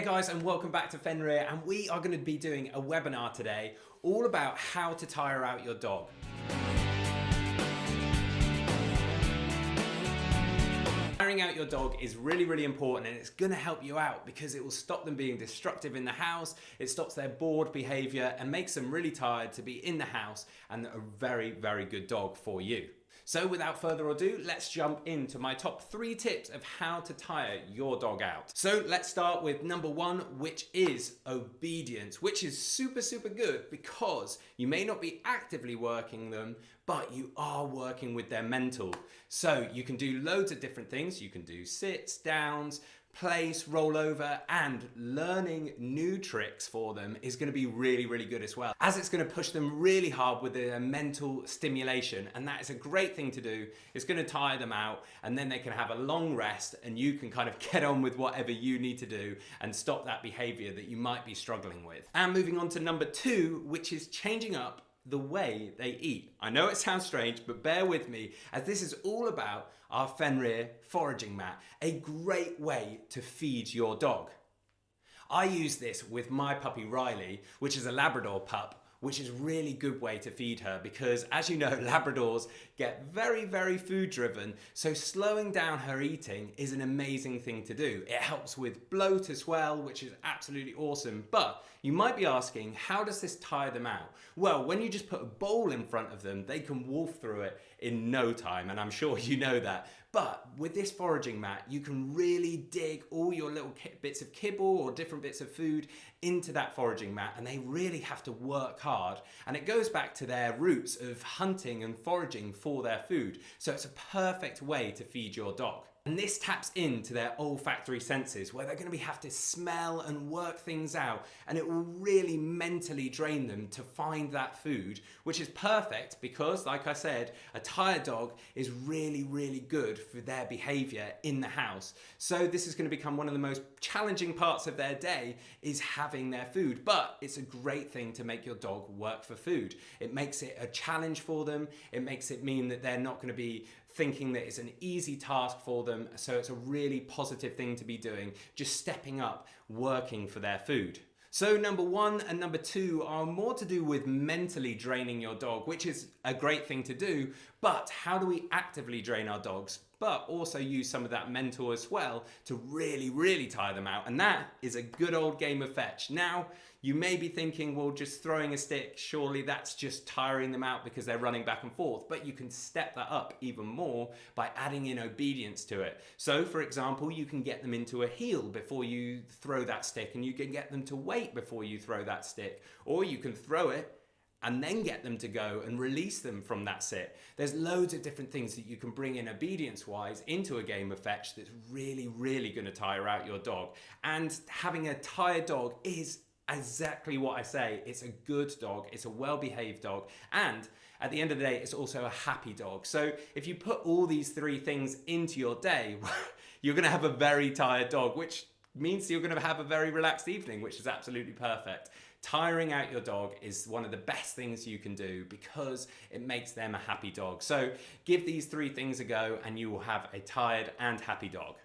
guys, and welcome back to Fenrir, and we are going to be doing a webinar today all about how to tire out your dog. Tiring out your dog is really important, and it's going to help you out because it will stop them being destructive in the house. It stops their bored behavior and makes them really tired to be in the house, and a very good dog for you. So without further ado, let's jump into my top 3 tips of how to tire your dog out. So let's start with number 1, which is obedience, which is super good because you may not be actively working them, but you are working with their mental. So you can do loads of different things. You can do sits, downs, place, roll over, and learning new tricks for them is going to be really good as well, as it's going to push them really hard with their mental stimulation, and that is a great thing to do. It's going to tire them out, and then they can have a long rest and you can kind of get on with whatever you need to do and stop that behavior that you might be struggling with. And moving on to number 2, which is changing up the way they eat. I know it sounds strange, but bear with me, as this is all about our Fenrir foraging mat, a great way to feed your dog. I use this with my puppy Riley, which is a Labrador pup, which is a really good way to feed her because, as you know, Labradors get very food driven, so slowing down her eating is an amazing thing to do. It helps with bloat as well, which is absolutely awesome. But you might be asking, how does this tire them out? Well, when you just put a bowl in front of them, they can wolf through it in no time, and I'm sure you know that. But with this foraging mat, you can really dig all your little bits of kibble or different bits of food into that foraging mat, and they really have to work hard. And it goes back to their roots of hunting and foraging for their food. So it's a perfect way to feed your dog. And this taps into their olfactory senses, where they're going to have to smell and work things out, and it will really mentally drain them to find that food, which is perfect because, like I said, a tired dog is really good for their behavior in the house. So this is going to become one of the most challenging parts of their day, is having their food, but it's a great thing to make your dog work for food. It makes it a challenge for them. It makes it mean that they're not going to be thinking that it's an easy task for them, so it's a really positive thing to be doing, just stepping up, working for their food. So number 1 and number 2 are more to do with mentally draining your dog, which is a great thing to do, but how do we actively drain our dogs, but also use some of that mental as well to really tire them out? And that is a good old game of fetch. Now, you may be thinking, well, just throwing a stick, surely that's just tiring them out because they're running back and forth. But you can step that up even more by adding in obedience to it. So, for example, you can get them into a heel before you throw that stick, and you can get them to wait before you throw that stick. Or you can throw it and then get them to go and release them from that sit. There's loads of different things that you can bring in obedience-wise into a game of fetch that's really going to tire out your dog. And having a tired dog is exactly what I say. It's a good dog, it's a well-behaved dog, and at the end of the day, it's also a happy dog. So if you put all these 3 things into your day, you're going to have a very tired dog, which means you're going to have a very relaxed evening, which is absolutely perfect. Tiring out your dog is one of the best things you can do because it makes them a happy dog. So give these 3 things a go and you will have a tired and happy dog.